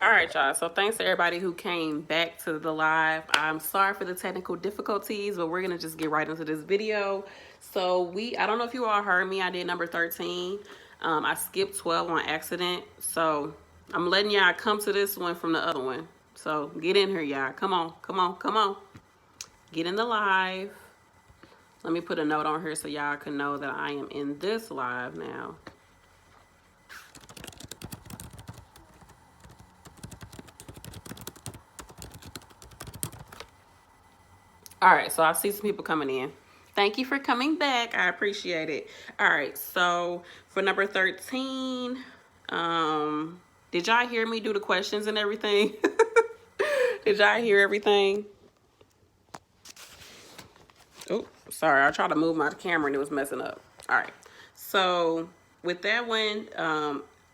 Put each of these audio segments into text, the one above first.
All right, y'all. So thanks to everybody who came back to the live. I'm sorry for the technical difficulties, but we're going to just get right into this video. So I don't know if you all heard me. I did number 13. I skipped 12 on accident. So I'm letting y'all come to this one from the other one. So get in here, y'all. Come on, come on, come on. Get in the live. Let me put a note on here so y'all can know that I am in this live now. All right, so I see some people coming in. Thank you for coming back. I appreciate it. All right, so for number 13, did y'all hear me do the questions and everything? Did y'all hear everything? Oh, sorry, I tried to move my camera and it was messing up. All right, so with that one,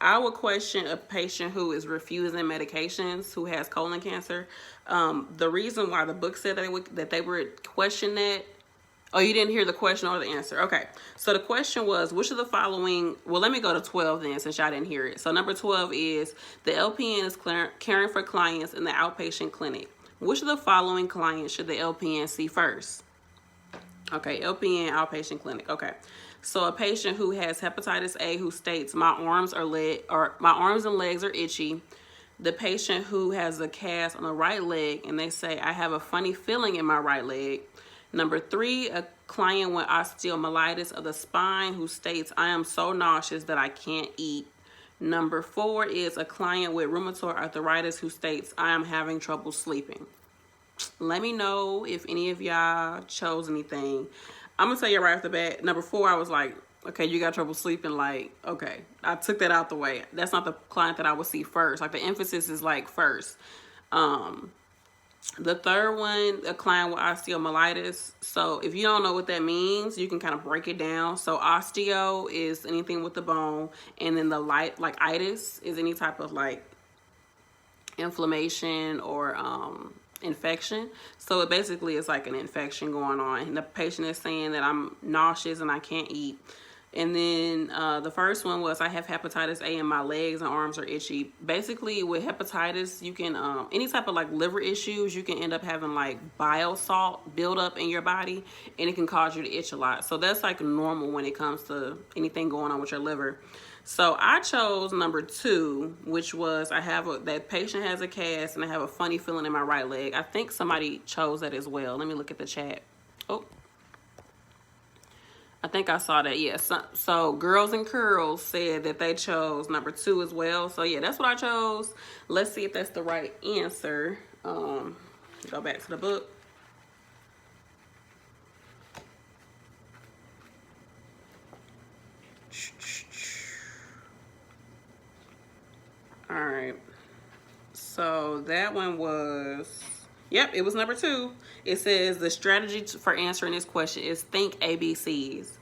I would question a patient who is refusing medications, who has colon cancer. The reason why the book said that they would question that. Oh, you didn't hear the question or the answer. Okay. So the question was, which of the following, well, let me go to 12 then, since y'all didn't hear it. So number 12 is, the LPN is caring for clients in the outpatient clinic. Which of the following clients should the LPN see first? Okay, LPN outpatient clinic. Okay. So a patient who has hepatitis A who states my arms and legs are itchy. The patient who has a cast on the right leg and they say, I have a funny feeling in my right leg. Number 3, a client with osteomyelitis of the spine who states, I am so nauseous that I can't eat. Number 4 is a client with rheumatoid arthritis who states, I am having trouble sleeping. Let me know if any of y'all chose anything. I'm going to tell you right off the bat, number 4, I was like, okay, you got trouble sleeping. Like, okay, I took that out the way. That's not the client that I would see first. Like, the emphasis is like first. The third one, a client with osteomyelitis. So if you don't know what that means, you can kind of break it down. So osteo is anything with the bone, and then the itis is any type of like inflammation or infection. So it basically is like an infection going on. And the patient is saying that I'm nauseous and I can't eat. And then the first one was, I have hepatitis A and my legs and arms are itchy. Basically with hepatitis, you can, any type of like liver issues, you can end up having like bile salt build up in your body, and it can cause you to itch a lot. So that's like normal when it comes to anything going on with your liver. So I chose number 2, which was, that patient has a cast and I have a funny feeling in my right leg. I think somebody chose that as well. Let me look at the chat. Oh, I think I saw that. Yeah. So Girls and Curls said that they chose number 2 as well. So yeah, that's what I chose. Let's see if that's the right answer. Go back to the book. All right. So that one was, yep, it was number 2. It says the strategy for answering this question is think ABCs.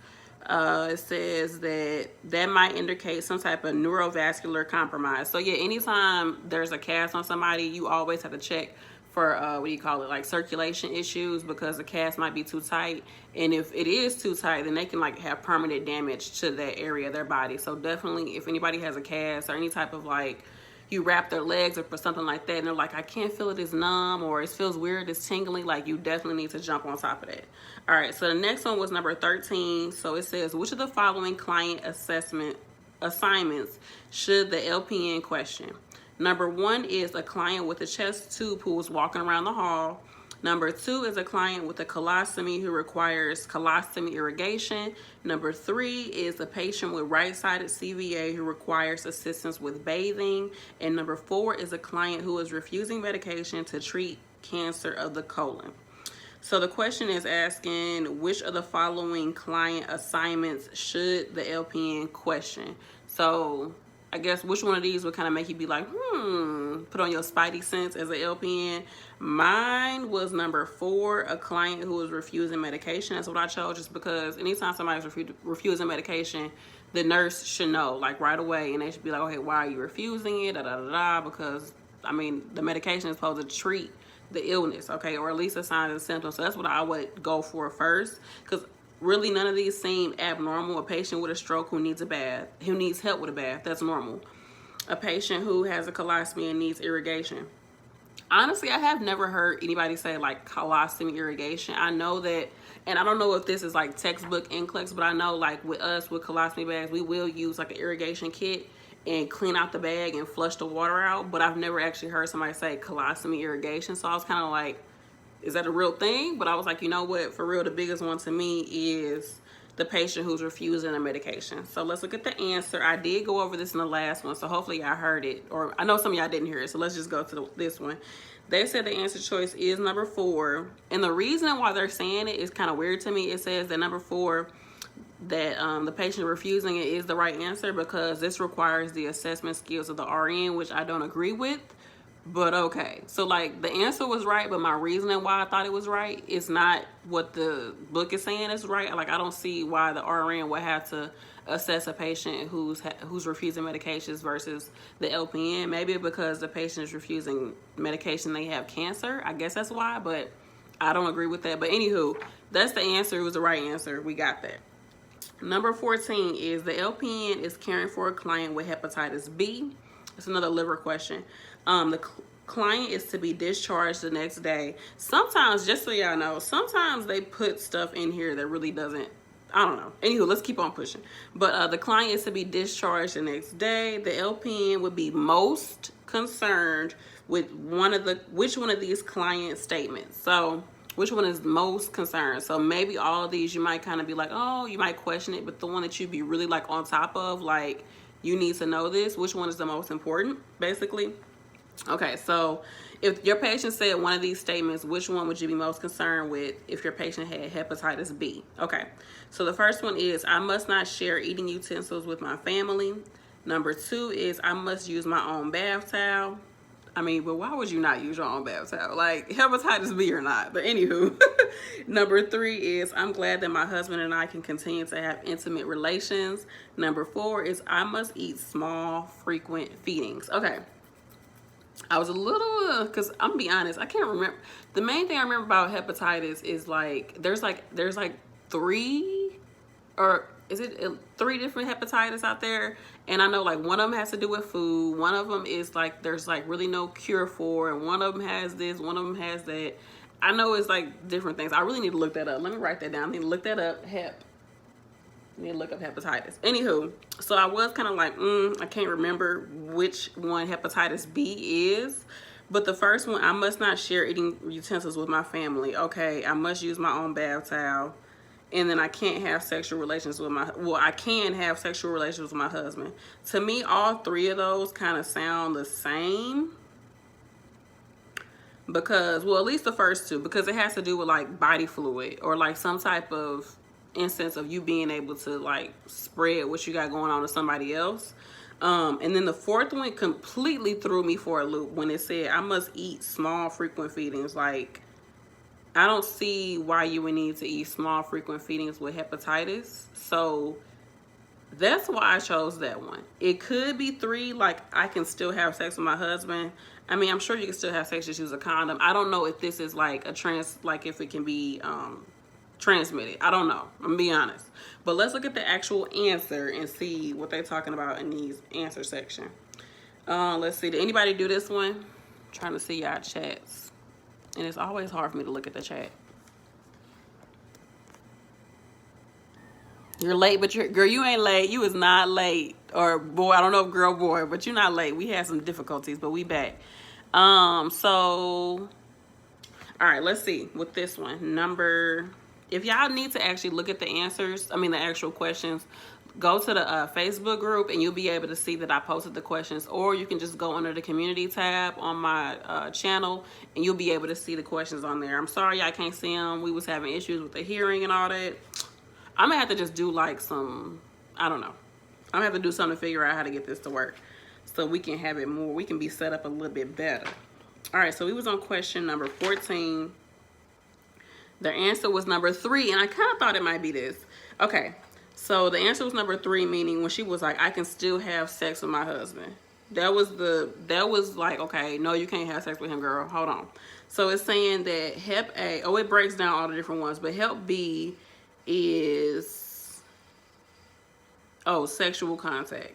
It says that might indicate some type of neurovascular compromise. So yeah, anytime there's a cast on somebody, you always have to check for like circulation issues, because the cast might be too tight. And if it is too tight, then they can like have permanent damage to that area of their body. So definitely, if anybody has a cast or any type of like, you wrap their legs or for something like that and they're like, I can't feel it, it's numb, or it feels weird, it's tingling, like you definitely need to jump on top of that. All right, so the next one was number 13. So it says, which of the following client assignments should the LPN question? Number 1 is a client with a chest tube who was walking around the hall. Number 2 is a client with a colostomy who requires colostomy irrigation. Number 3 is a patient with right-sided CVA who requires assistance with bathing. And number 4 is a client who is refusing medication to treat cancer of the colon. So the question is asking, which of the following client assignments should the LPN question? So I guess which one of these would kind of make you be like, put on your spidey sense as an LPN. Mine was number 4, a client who was refusing medication. That's what I chose, just because anytime somebody's refusing medication, the nurse should know like right away, and they should be like, okay, why are you refusing it? Because I mean, the medication is supposed to treat the illness, okay, or at least the signs and symptoms. So that's what I would go for first, because really none of these seem abnormal. A patient with a stroke who needs a bath, who needs help with a bath, that's normal. A patient who has a colostomy and needs irrigation. Honestly, I have never heard anybody say like colostomy irrigation. I know that, and I don't know if this is like textbook NCLEX, but I know like with us with colostomy bags, we will use like an irrigation kit and clean out the bag and flush the water out. But I've never actually heard somebody say colostomy irrigation. So I was kind of like, is that a real thing? But I was like, you know what? For real, the biggest one to me is the patient who's refusing a medication. So let's look at the answer. I did go over this in the last one, so hopefully y'all heard it. Or I know some of y'all didn't hear it, so let's just go to this one. They said the answer choice is number 4. And the reason why they're saying it is kind of weird to me. It says that number 4, that the patient refusing it is the right answer because this requires the assessment skills of the RN, which I don't agree with. But okay, so like the answer was right, but my reasoning why I thought it was right is not what the book is saying is right. Like I don't see why the RN would have to assess a patient who's refusing medications versus the LPN. Maybe because the patient is refusing medication, they have cancer. I guess that's why, but I don't agree with that. But anywho, that's the answer. It was the right answer. We got that. Number 14 is the LPN is caring for a client with hepatitis B. It's another liver question. The client is to be discharged the next day. Sometimes, just so y'all know, sometimes they put stuff in here that really doesn't, I don't know. Anywho, let's keep on pushing. But the client is to be discharged the next day. The LPN would be most concerned with which one of these client statements. So which one is most concerned? So maybe all of these you might kind of be like, oh, you might question it, but the one that you'd be really like on top of, like you need to know this, which one is the most important, basically. Okay, so if your patient said one of these statements, which one would you be most concerned with if your patient had hepatitis B? Okay, so the first one is, I must not share eating utensils with my family. Number 2 is, I must use my own bath towel. I mean, but why would you not use your own bath towel? Like, hepatitis B or not. But anywho, number 3 is, I'm glad that my husband and I can continue to have intimate relations. Number 4 is, I must eat small, frequent feedings. Okay. I was a little, because I'm gonna be honest, I can't remember. The main thing I remember about hepatitis is like, there's like 3, or is it 3 different hepatitis out there? And I know like one of them has to do with food. One of them is like, there's like really no cure for, and one of them has this, one of them has that. I know it's like different things. I really need to look that up. Let me write that down. I need to look that up. I need to look up hepatitis. Anywho, so I was kind of like, I can't remember which one hepatitis B is. But the first one, I must not share eating utensils with my family. Okay, I must use my own bath towel. And then I can't have sexual relations with I can have sexual relations with my husband. To me, all 3 of those kind of sound the same. Because, well, at least the first 2, because it has to do with like body fluid or like some type of instance of you being able to like spread what you got going on to somebody else. And then the 4th one completely threw me for a loop when it said I must eat small frequent feedings. Like, I don't see why you would need to eat small frequent feedings with hepatitis. So that's why I chose that one. It could be 3, like I can still have sex with my husband. I mean, I'm sure you can still have sex, just use a condom. I don't know if this is like like if it can be transmitted. I don't know. I'm gonna be honest. But let's look at the actual answer and see what they're talking about in these answer section. Let's see. Did anybody do this one? I'm trying to see y'all chats. And it's always hard for me to look at the chat. You're late, but girl, you ain't late. You is not late. Or boy, I don't know if girl, boy, but you're not late. We had some difficulties, but we back. So, all right, let's see with this one. If y'all need to actually look at the answers, the actual questions, go to the Facebook group and you'll be able to see that I posted the questions, or you can just go under the community tab on my channel and you'll be able to see the questions on there. I'm sorry I can't see them. We was having issues with the hearing and all that. I'm gonna have to just do like some, I don't know. I'm gonna have to do something to figure out how to get this to work so we can have it more, we can be set up a little bit better. All right, so we was on question number 14. Their answer was number 3, and I kind of thought it might be this. Okay, so the answer was number 3, meaning when she was like, I can still have sex with my husband. That was like, okay, no, you can't have sex with him, girl. Hold on. So it's saying that Hep A, it breaks down all the different ones, but Hep B is, sexual contact.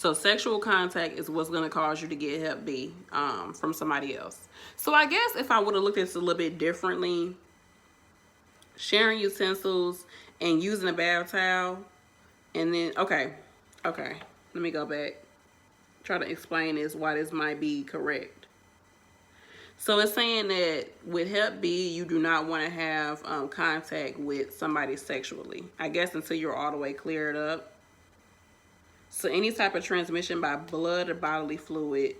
So sexual contact is what's going to cause you to get Hep B from somebody else. So I guess if I would have looked at this a little bit differently, sharing utensils and using a bath towel, and then, okay, let me go back. Try to explain this, why this might be correct. So it's saying that with Hep B, you do not want to have contact with somebody sexually, I guess, until you're all the way cleared up. So any type of transmission by blood or bodily fluid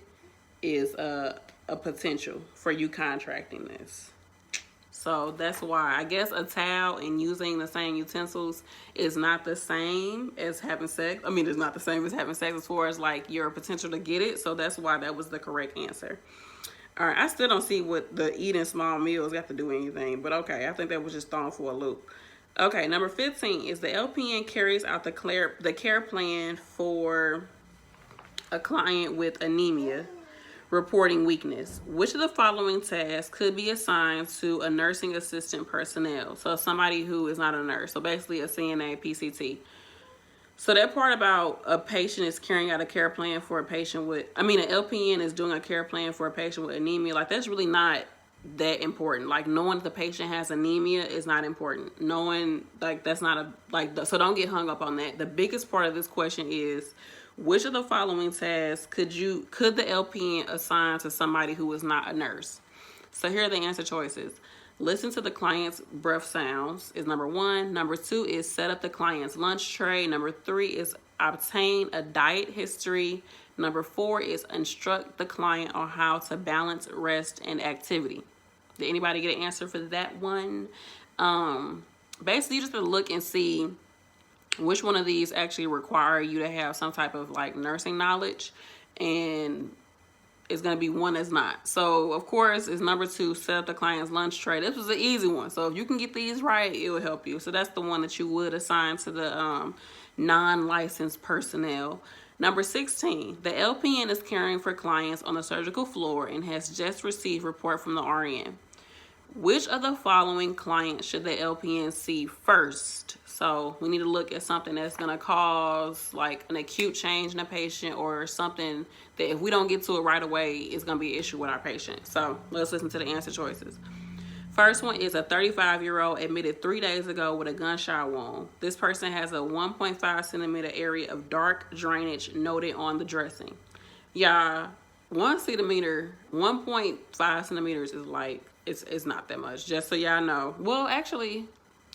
is a potential for you contracting this. So that's why I guess a towel and using the same utensils is not the same as having sex. I mean, it's not the same as having sex as far as like your potential to get it. So that's why that was the correct answer. All right, I still don't see what the eating small meals got to do anything, but okay, I think that was just thrown for a loop. Okay, number 15 is the LPN carries out the care plan for a client with anemia, reporting weakness. Which of the following tasks could be assigned to a nursing assistant personnel? So somebody who is not a nurse. So basically a CNA, PCT. So that part about a patient is carrying out a care plan for a patient with, an LPN is doing a care plan for a patient with anemia. Like, that's really not that important. Like, knowing that the patient has anemia is not important. Knowing, like, that's not so don't get hung up on that. The biggest part of this question is, which of the following tasks could the LPN assign to somebody who is not a nurse? So here are the answer choices. Listen to the client's breath sounds is number 1. Number 2 is set up the client's lunch tray. Number 3 is obtain a diet history. Number 4 is instruct the client on how to balance rest and activity. Did anybody get an answer for that one? Basically, you just have to look and see which one of these actually require you to have some type of like nursing knowledge, and it's going to be one that's not. So of course it's number 2, set up the client's lunch tray. This was an easy one, so if you can get these right, it will help you. So that's the one that you would assign to the non-licensed personnel. Number 16, the LPN is caring for clients on the surgical floor and has just received report from the RN. Which of the following clients should the LPN see first? So we need to look at something that's going to cause like an acute change in a patient, or something that if we don't get to it right away, it's going to be an issue with our patient. So let's listen to the answer choices. First one is a 35-year-old admitted 3 days ago with a gunshot wound. This person has a 1.5 centimeter area of dark drainage noted on the dressing. Y'all, 1 centimeter, 1.5 centimeters is like, it's not that much, just so y'all know. Well, actually,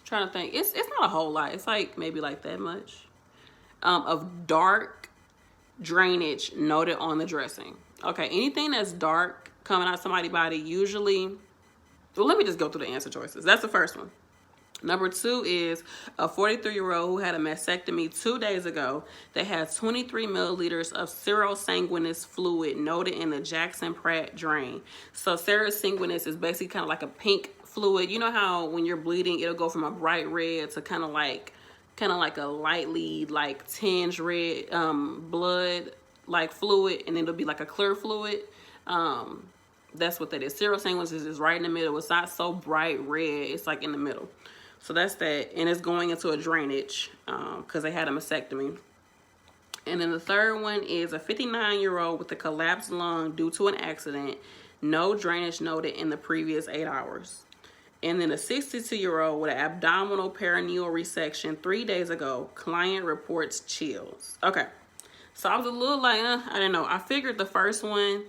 trying to think, it's not a whole lot. It's like maybe like that much of dark drainage noted on the dressing. Okay, anything that's dark coming out somebody's body usually, well, let me just go through the answer choices. That's the first one. Number 2 is a 43-year-old who had a mastectomy 2 days ago that has 23 milliliters of serosanguinous fluid noted in the Jackson Pratt drain. So serosanguinous is basically kind of like a pink fluid. You know how when you're bleeding, it'll go from a bright red to kind of like a lightly like tinged red blood like fluid, and then it'll be like a clear fluid. That's what that is. Serosanguinous is right in the middle. It's not so bright red. It's like in the middle. So that's that. And it's going into a drainage because they had a mastectomy. And then the third one is a 59-year-old with a collapsed lung due to an accident. No drainage noted in the previous 8 hours. And then a 62-year-old with an abdominal perineal resection 3 days ago. Client reports chills. Okay. So I was a little like, I didn't know. I figured the first one,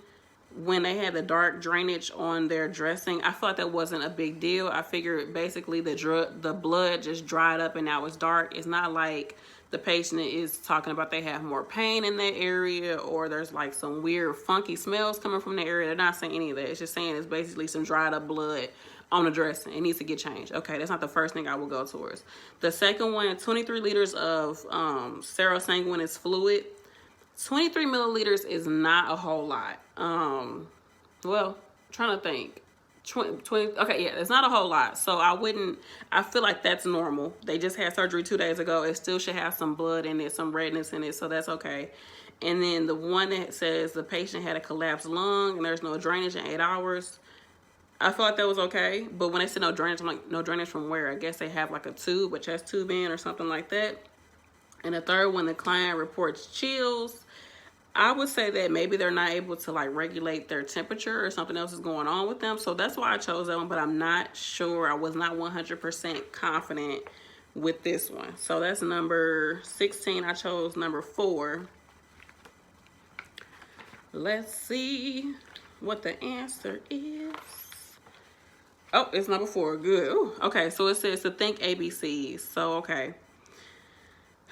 when they had the dark drainage on their dressing, I felt that wasn't a big deal. I figured basically the blood just dried up and now it's dark. It's not like the patient is talking about they have more pain in that area, or there's like some weird funky smells coming from the area. They're not saying any of that. It's just saying it's basically some dried up blood on the dressing. It needs to get changed. Okay, that's not the first thing I will go towards. The second one, 23 liters of serosanguinous fluid. 23 milliliters is not a whole lot. Well, trying to think. 20, okay, yeah, it's not a whole lot. So I feel like that's normal. They just had surgery 2 days ago. It still should have some blood in it, some redness in it, so that's okay. And then the one that says the patient had a collapsed lung and there's no drainage in 8 hours, I feel like that was okay. But when they said no drainage, I'm like, no drainage from where? I guess they have like a tube, a chest tube in or something like that. And the third one, the client reports chills. I would say that maybe they're not able to like regulate their temperature or something else is going on with them. So that's why I chose that one, but I'm not sure. I was not 100% confident with this one. So that's number 16. I chose number 4. Let's see what the answer is. Oh, it's number 4. Good. Ooh, okay, so it says to think ABCs. So, okay.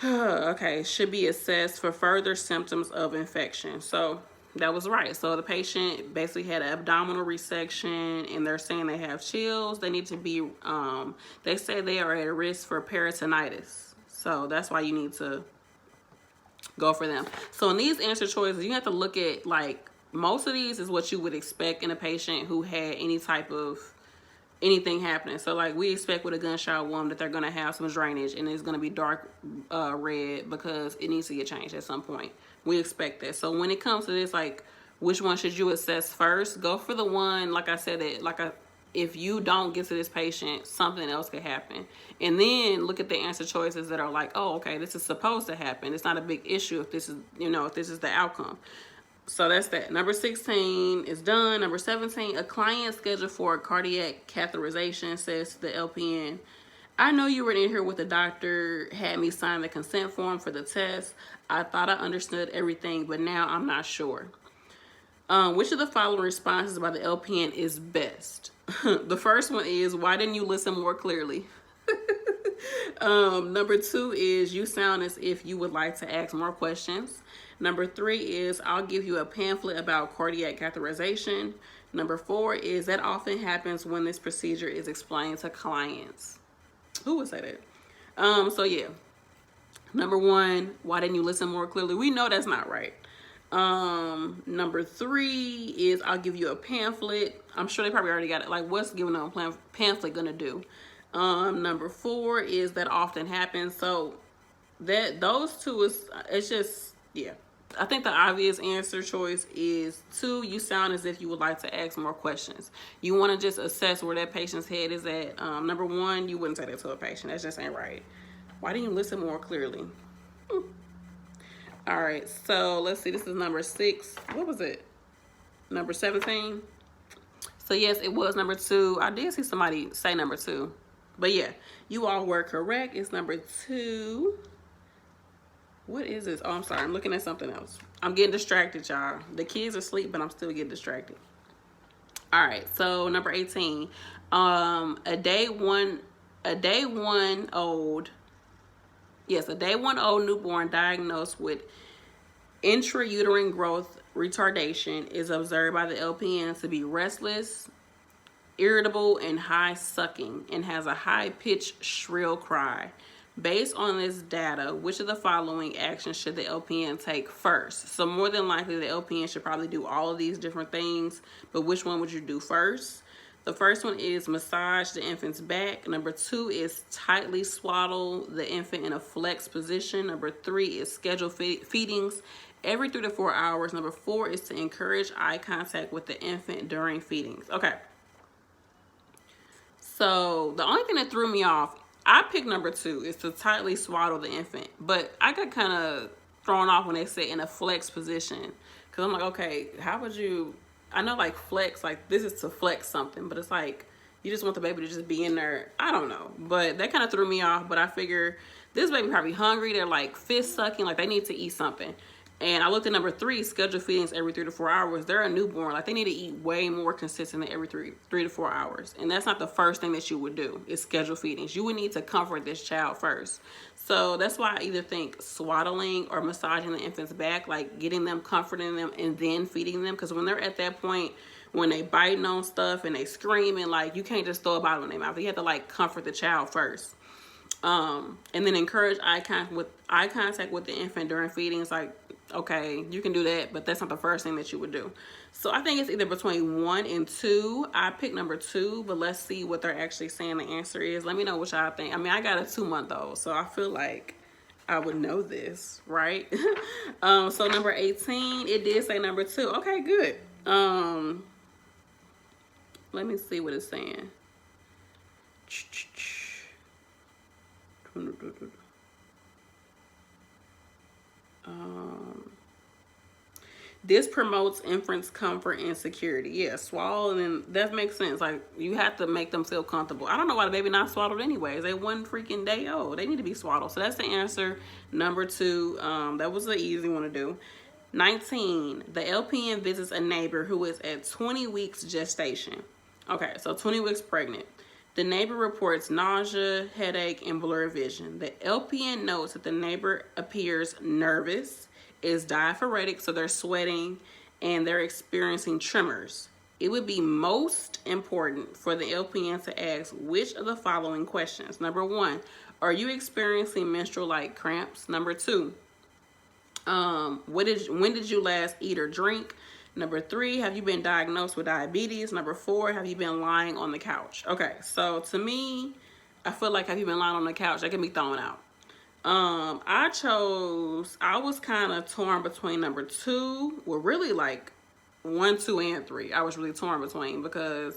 Okay, should be assessed for further symptoms of infection. So that was right. So the patient basically had an abdominal resection and they're saying they have chills. They need to be, they say they are at risk for peritonitis. So that's why you need to go for them. So in these answer choices, you have to look at like, most of these is what you would expect in a patient who had any type of anything happening. So like we expect with a gunshot wound that they're going to have some drainage and it's going to be dark red because it needs to get changed at some point. We expect that. So when it comes to this, like which one should you assess first? Go for the one, like I said, that if you don't get to this patient, something else could happen. And then look at the answer choices that are like, oh, okay, this is supposed to happen. It's not a big issue if this is, if this is the outcome. So that's that. Number 16 is done. Number 17, a client scheduled for a cardiac catheterization says to the LPN, I know you were in here with the doctor, had me sign the consent form for the test. I thought I understood everything, but now I'm not sure. Which of the following responses by the LPN is best? The first one is, why didn't you listen more clearly? Number 2 is, you sound as if you would like to ask more questions. Number 3 is, I'll give you a pamphlet about cardiac catheterization. Number 4 is, that often happens when this procedure is explained to clients. Who would say that? So yeah. Number 1, why didn't you listen more clearly? We know that's not right. Number 3 is, I'll give you a pamphlet. I'm sure they probably already got it. Like, what's giving them a pamphlet gonna do? Number 4 is, that often happens. So those two is, it's just, yeah. I think the obvious answer choice is 2, you sound as if you would like to ask more questions. You want to just assess where that patient's head is at. Number 1, you wouldn't say that to a patient. That just ain't right. Why didn't you listen more clearly? All right, so let's see. This is number 6. What was it? Number 17. So yes, it was number 2. I did see somebody say number 2. But yeah, you all were correct. It's number 2. What is this? Oh, I'm sorry. I'm looking at something else. I'm getting distracted, y'all. The kids are asleep, but I'm still getting distracted. All right. So number 18. A day one old newborn diagnosed with intrauterine growth retardation is observed by the LPN to be restless, irritable, and high sucking, and has a high-pitched shrill cry. Based on this data, which of the following actions should the LPN take first? So more than likely, the LPN should probably do all of these different things, but which one would you do first? The first one is massage the infant's back. Number 2 is tightly swaddle the infant in a flex position. Number 3 is schedule feedings every 3 to 4 hours. Number 4 is to encourage eye contact with the infant during feedings. Okay. So the only thing that threw me off, I picked number 2, is to tightly swaddle the infant. But I got kind of thrown off when they said in a flex position. Because I'm like, okay, how would you... I know like flex, like this is to flex something. But it's like, you just want the baby to just be in there. I don't know. But that kind of threw me off. But I figure this baby probably hungry. They're like fist sucking. Like they need to eat something. And I looked at number 3, scheduled feedings every 3 to 4 hours. They're a newborn. Like they need to eat way more consistently every three to 4 hours. And that's not the first thing that you would do is schedule feedings. You would need to comfort this child first. So that's why I either think swaddling or massaging the infant's back, like getting them, comforting them, and then feeding them. Because when they're at that point, when they biting on stuff and they screaming, like you can't just throw a bottle in their mouth. You have to like comfort the child first. And then encourage eye contact with the infant during feedings. Like, okay, you can do that, but that's not the first thing that you would do. So I think it's either between 1 and 2. I picked number 2, but let's see what they're actually saying the answer is. Let me know what y'all think. I mean, I got a 2-month-old, so I feel like I would know this, right? So number 18, it did say number 2. Okay, good. Let me see what it's saying. This promotes infant's comfort and security. Yeah, swallowing, that makes sense. Like, you have to make them feel comfortable. I don't know why the baby not swaddled anyways. They one freaking day old. They need to be swaddled. So that's the answer. Number 2. That was an easy one to do. 19. The LPN visits a neighbor who is at 20 weeks gestation. Okay, so 20 weeks pregnant. The neighbor reports nausea, headache, and blurred vision. The LPN notes that the neighbor appears nervous, is diaphoretic, so they're sweating, and they're experiencing tremors. It would be most important for the LPN to ask which of the following questions. Number 1, are you experiencing menstrual-like cramps? Number 2, when did you last eat or drink? Number 3, have you been diagnosed with diabetes? Number 4, have you been lying on the couch? Okay, so to me, I feel like have you been lying on the couch, that can be thrown out. I was kind of torn between number 2, well, really like 1, 2, and 3. I was really torn between, because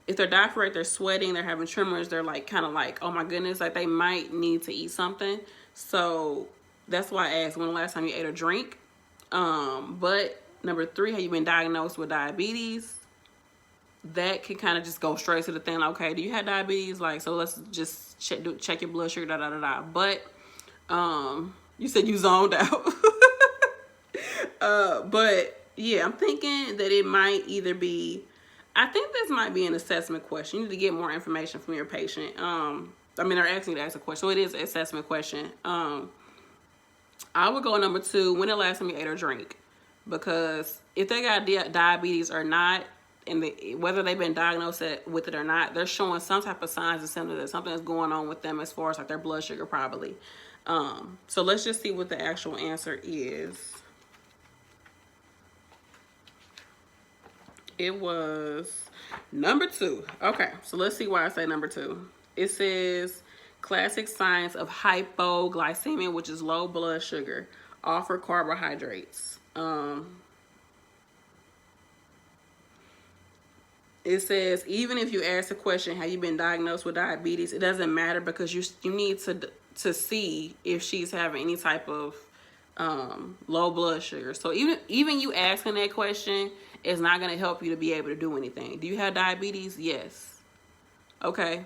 if they're diaphoretic, they're sweating, they're having tremors, they're like kind of like, oh my goodness, like they might need to eat something. So that's why I asked, when the last time you ate or drink? But number 3, have you been diagnosed with diabetes? That can kind of just go straight to the thing. Like, okay, do you have diabetes? Like, so let's just check your blood sugar, But you said you zoned out. But yeah, I'm thinking that it might either be, I think this might be an assessment question. You need to get more information from your patient. I mean, they're asking you to ask a question, so it is an assessment question. I would go number 2, when the last time you ate or drink? Because if they got diabetes or not, and whether they've been diagnosed with it or not, they're showing some type of signs and symptoms that something is going on with them as far as like their blood sugar probably. So let's just see what the actual answer is. It was number 2. Okay, so let's see why I say number 2. It says classic signs of hypoglycemia, which is low blood sugar, offer carbohydrates. It says, even if you ask the question, have you been diagnosed with diabetes? It doesn't matter, because you need to see if she's having any type of low blood sugar. So even you asking that question is not going to help you to be able to do anything. Do you have diabetes? Yes. Okay.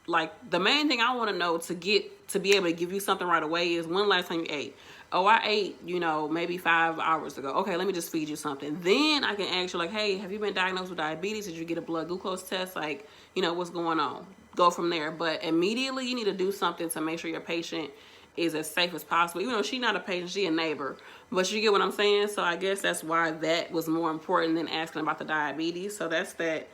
Like, the main thing I want to know to be able to give you something right away is, when last time you ate? Oh, I ate, maybe 5 hours ago. Okay, let me just feed you something. Then I can ask you, like, hey, have you been diagnosed with diabetes? Did you get a blood glucose test? Like, what's going on? Go from there. But immediately you need to do something to make sure your patient is as safe as possible. Even though she's not a patient, she's a neighbor. But you get what I'm saying? So I guess that's why that was more important than asking about the diabetes. So that's that.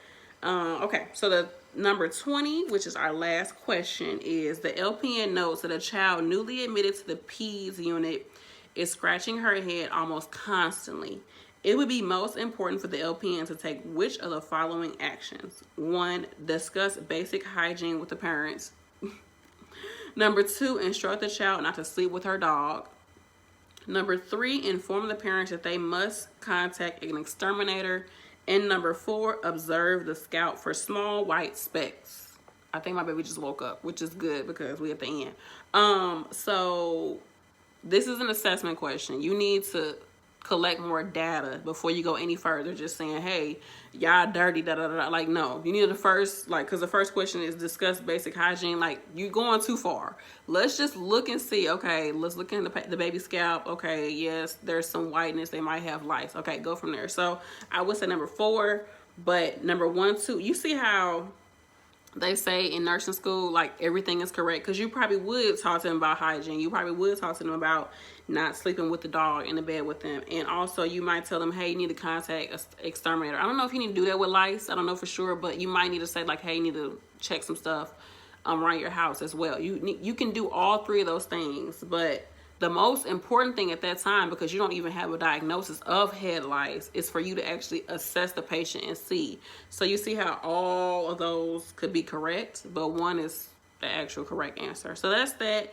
Okay, so the number 20, which is our last question, is the LPN notes that a child newly admitted to the PEDS unit is scratching her head almost constantly. It would be most important for the LPN to take which of the following actions? 1, discuss basic hygiene with the parents. Number 2, instruct the child not to sleep with her dog. Number 3, inform the parents that they must contact an exterminator. And number 4, observe the scalp for small white specks. I think my baby just woke up, which is good because we're at the end. So this is an assessment question. You need to collect more data before you go any further. Just saying, hey, y'all dirty, da da da. Like, no, you need the first, like, because the first question is discuss basic hygiene. Like, you're going too far. Let's just look and see. Okay, let's look in the baby's scalp. Okay, yes, there's some whiteness. They might have lice. Okay, go from there. So I would say number 4, but number 1, 2. You see how they say in nursing school, like, everything is correct, because you probably would talk to them about hygiene. You probably would talk to them about not sleeping with the dog in the bed with them. And also you might tell them, hey, you need to contact an exterminator. I don't know if you need to do that with lice. I don't know for sure, but you might need to say, like, hey, you need to check some stuff around your house as well. You can do all 3 of those things, but the most important thing at that time, because you don't even have a diagnosis of head lice, is for you to actually assess the patient and see. So you see how all of those could be correct, but 1 is the actual correct answer. So that's that.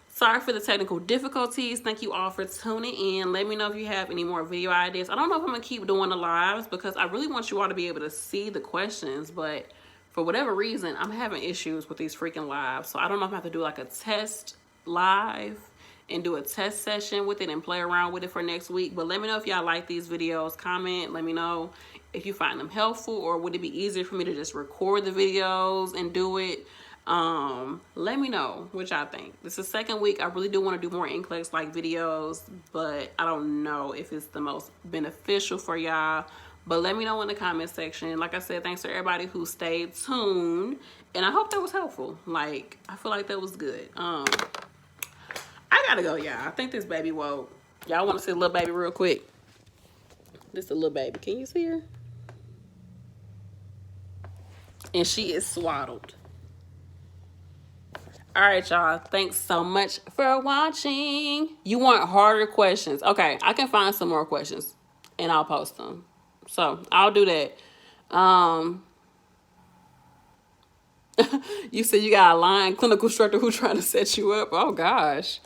Sorry for the technical difficulties. Thank you all for tuning in. Let me know if you have any more video ideas. I don't know if I'm going to keep doing the lives, because I really want you all to be able to see the questions, but for whatever reason, I'm having issues with these freaking lives. So I don't know if I have to do like a test live and do a test session with it and play around with it for next week. But let me know if y'all like these videos. Comment, let me know if you find them helpful, or would it be easier for me to just record the videos and do it. Let me know what y'all think. This is the second week. I really do want to do more NCLEX like videos, but I don't know if it's the most beneficial for y'all. But let me know in the comment section. Like I said, thanks to everybody who stayed tuned, and I hope that was helpful. Like, I feel like that was good. I gotta go, y'all. I think this baby woke. Y'all want to see the little baby real quick? This is a little baby. Can you see her? And she is swaddled. All right, y'all. Thanks so much for watching. You want harder questions? Okay, I can find some more questions, and I'll post them. So I'll do that. You said you got a line clinical instructor who trying to set you up. Oh gosh,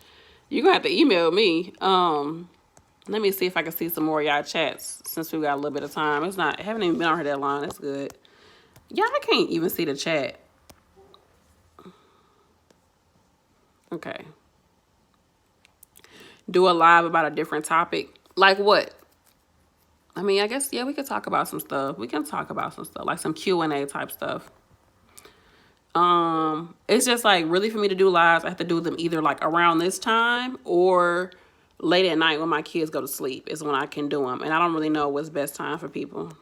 you're gonna have to email me. Let me see if I can see some more of y'all chats since we got a little bit of time. It's not, I haven't even been on here that long. That's good. Yeah, I can't even see the chat. Okay. Do a live about a different topic. Like what? I mean, I guess, yeah, we could talk about some stuff. We can talk about some stuff, like some Q&A type stuff. It's just like, really, for me to do lives, I have to do them either like around this time or late at night when my kids go to sleep is when I can do them. And I don't really know what's best time for people.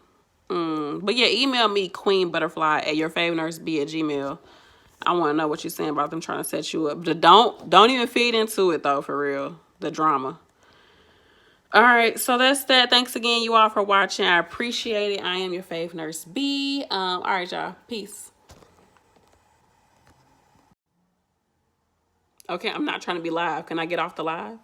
But yeah, email me queenbutterfly@yourfavoritenurse@gmail. I want to know what you're saying about them trying to set you up. Don't even feed into it though, for real. The drama. All right, so that's that. Thanks again, you all, for watching. I appreciate it. I am your fave nurse B. All right, y'all. Peace. Okay, I'm not trying to be live. Can I get off the live?